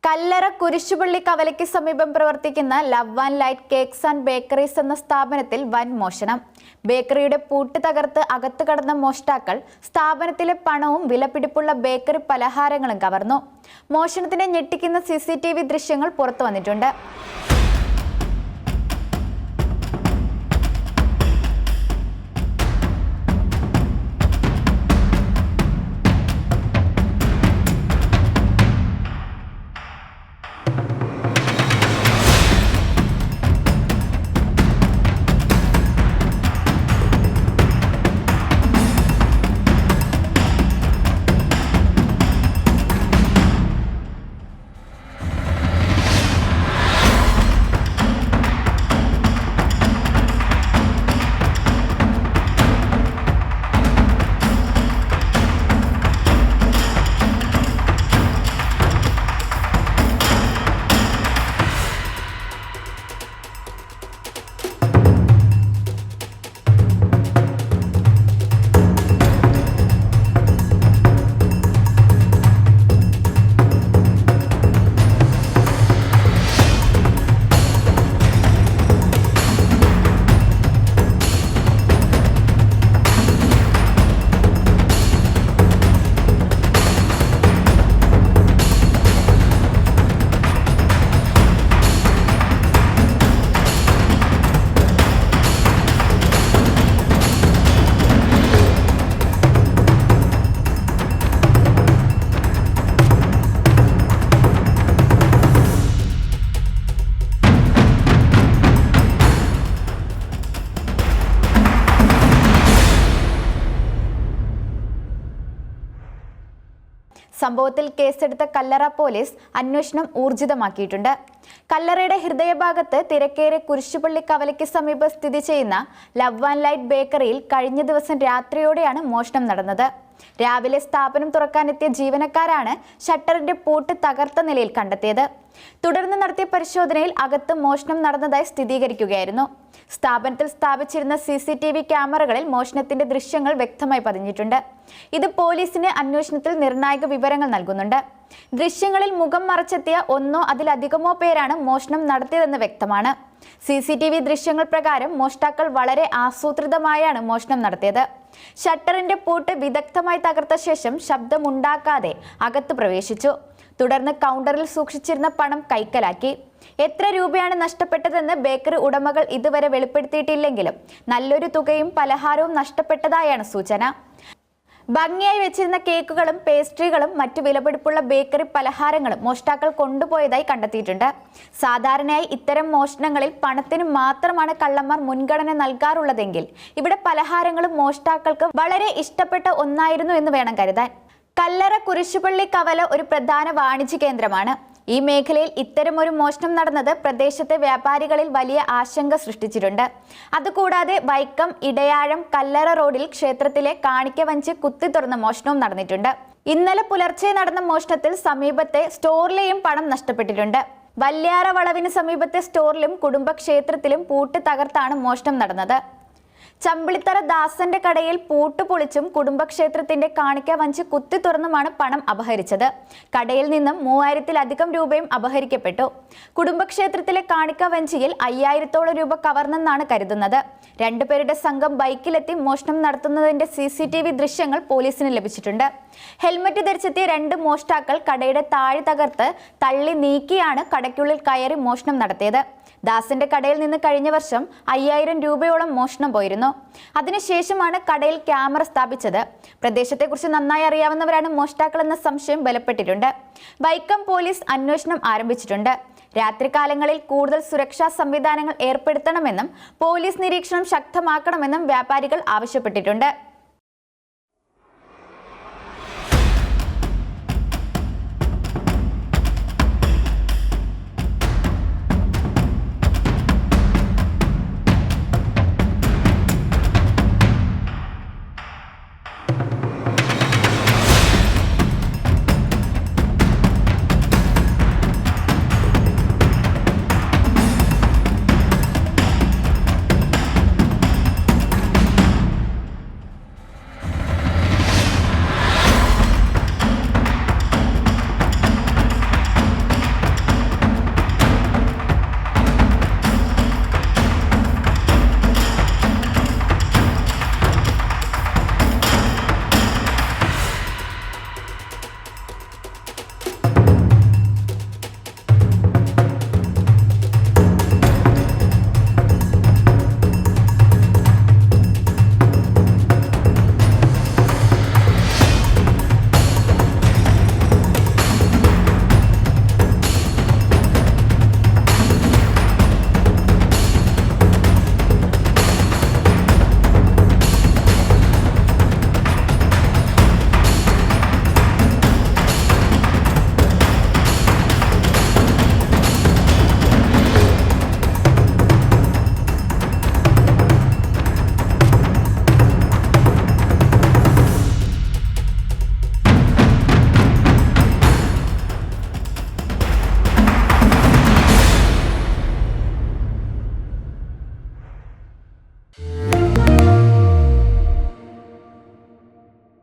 കല്ലറ കുരിശുപള്ളി കവലയ്ക്ക് സമീപം പ്രവർത്തിക്കുന്ന love and light cakes and bakeries എന്ന സ്ഥാപനത്തിൽ വൻ മോഷണം. ബേക്കറിയുടെ പൂട്ട് തകർത്ത് അകത്ത് കടന്ന മോഷ്ടാക്കൾ സ്ഥാപനത്തിലെ പണവും വിലപിടിപ്പുള്ള ബേക്കറി പലഹാരങ്ങളും കവർന്നു. മോഷണത്തിനെ ഞെട്ടിക്കുന്ന CCTV ദൃശ്യങ്ങൾ പുറത്തു വന്നിട്ടുണ്ട്. സംഭവത്തിൽ കേസെടുത്ത കല്ലറ പോലീസ് അന്വേഷണം ഊർജിതമാക്കിയിട്ടുണ്ട്. കല്ലറയുടെ ഹൃദയഭാഗത്ത് തിരക്കേറിയ കുരിശുപള്ളി കവലയ്ക്ക് സമീപം സ്ഥിതി ചെയ്യുന്ന ലവ് ആൻഡ് ലൈറ്റ് ബേക്കറിയിൽ കഴിഞ്ഞ ദിവസം രാത്രിയോടെയാണ് മോഷണം നടന്നത്. രാവിലെ സ്ഥാപനം തുറക്കാനെത്തിയ ജീവനക്കാരാണ് ഷട്ടറിന്റെ പൂട്ട് തകർത്ത നിലയിൽ കണ്ടെത്തിയത്. തുടർന്ന് നടത്തിയ പരിശോധനയിൽ അകത്ത് മോഷണം നടന്നതായി സ്ഥിരീകരിക്കുകയായിരുന്നു. സ്ഥാപനത്തിൽ സ്ഥാപിച്ചിരുന്ന CCTV ക്യാമറകളിൽ മോഷണത്തിന്റെ ദൃശ്യങ്ങൾ വ്യക്തമായി പതിഞ്ഞിട്ടുണ്ട്. ഇത് പോലീസിന് അന്വേഷണത്തിൽ നിർണായക വിവരങ്ങൾ നൽകുന്നുണ്ട്. ദൃശ്യങ്ങളിൽ മുഖം മറച്ചെത്തിയ ഒന്നോ അതിലധികമോ പേരാണ് മോഷണം നടത്തിയതെന്ന് വ്യക്തമാണ്. CCTV ദൃശ്യങ്ങൾ പ്രകാരം മോഷ്ടാക്കൾ വളരെ ആസൂത്രിതമായാണ് മോഷണം നടത്തിയത്. ഷട്ടറിന്റെ പൂട്ട് വിദഗ്ധമായി തകർത്ത ശേഷം ശബ്ദമുണ്ടാക്കാതെ അകത്ത് പ്രവേശിച്ചു. തുടർന്ന് കൗണ്ടറിൽ സൂക്ഷിച്ചിരുന്ന പണം കൈക്കലാക്കി. എത്ര രൂപയാണ് നഷ്ടപ്പെട്ടതെന്ന് ബേക്കറി ഉടമകൾ ഇതുവരെ വെളിപ്പെടുത്തിയിട്ടില്ലെങ്കിലും നല്ലൊരു തുകയും പലഹാരവും നഷ്ടപ്പെട്ടതായാണ് സൂചന. ഭംഗിയായി വെച്ചിരുന്ന കേക്കുകളും പേസ്ട്രികളും മറ്റു വിലപിടിപ്പുള്ള ബേക്കറി പലഹാരങ്ങളും മോഷ്ടാക്കൾ കൊണ്ടുപോയതായി കണ്ടെത്തിയിട്ടുണ്ട്. സാധാരണയായി ഇത്തരം മോഷണങ്ങളിൽ പണത്തിന് മാത്രമാണ് കള്ളന്മാർ മുൻഗണന നൽകാറുള്ളതെങ്കിൽ ഇവിടെ പലഹാരങ്ങളും മോഷ്ടാക്കൾക്ക് വളരെ ഇഷ്ടപ്പെട്ട ഒന്നായിരുന്നു എന്ന് വേണം കരുതാൻ. കല്ലറ കുരിശുപള്ളി കവല ഒരു പ്രധാന വാണിജ്യ കേന്ദ്രമാണ്. ഈ മേഖലയിൽ ഇത്തരമൊരു മോഷണം നടന്നത് പ്രദേശത്തെ വ്യാപാരികളിൽ വലിയ ആശങ്ക സൃഷ്ടിച്ചിട്ടുണ്ട്. അതുകൂടാതെ വൈക്കം ഇടയാഴം കല്ലറ റോഡിൽ ക്ഷേത്രത്തിലെ കാണിക്ക വഞ്ചി കുത്തി തുറന്ന മോഷണവും നടന്നിട്ടുണ്ട്. ഇന്നലെ പുലർച്ചെ നടന്ന മോഷണത്തിൽ സമീപത്തെ സ്റ്റോറിലെയും പണം നഷ്ടപ്പെട്ടിട്ടുണ്ട്. വല്യാറ വളവിന് സമീപത്തെ സ്റ്റോറിലും കുടുംബക്ഷേത്രത്തിലും പൂട്ട് തകർത്താണ് മോഷണം നടന്നത്. ചമ്പിളിത്തറ ദാസന്റെ കടയിൽ പൂട്ട് പൊളിച്ചും കുടുംബക്ഷേത്രത്തിന്റെ കാണിക്ക വഞ്ചി കുത്തി തുറന്നുമാണ് പണം അപഹരിച്ചത്. കടയിൽ നിന്നും 3000-ലധികം രൂപയും അപഹരിക്കപ്പെട്ടു. കുടുംബക്ഷേത്രത്തിലെ കാണിക്ക വഞ്ചിയിൽ 5000-ഓളം രൂപ കവർന്നെന്നാണ് കരുതുന്നത്. രണ്ടുപേരുടെ സംഘം ബൈക്കിലെത്തി മോഷണം നടത്തുന്നതിന്റെ CCTV ദൃശ്യങ്ങൾ പോലീസിന് ലഭിച്ചിട്ടുണ്ട്. ഹെൽമറ്റ് ധരിച്ചെത്തിയ 2 മോഷ്ടാക്കൾ കടയുടെ താഴെ തകർത്ത് തള്ളി നീക്കിയാണ് കടയ്ക്കുള്ളിൽ കയറി മോഷണം നടത്തിയത്. ദാസന്റെ കടയിൽ നിന്ന് കഴിഞ്ഞ വർഷം 5000 രൂപയോളം മോഷണം പോയിരുന്നു. അതിനുശേഷമാണ് കടയിൽ ക്യാമറ സ്ഥാപിച്ചത്. പ്രദേശത്തെക്കുറിച്ച് നന്നായി അറിയാവുന്നവരാണ് മോഷ്ടാക്കൾ എന്ന സംശയം ബലപ്പെട്ടിട്ടുണ്ട്. വൈക്കം പോലീസ് അന്വേഷണം ആരംഭിച്ചിട്ടുണ്ട്. രാത്രികാലങ്ങളിൽ കൂടുതൽ സുരക്ഷാ സംവിധാനങ്ങൾ ഏർപ്പെടുത്തണമെന്നും പോലീസ് നിരീക്ഷണം ശക്തമാക്കണമെന്നും വ്യാപാരികൾ ആവശ്യപ്പെട്ടിട്ടുണ്ട്.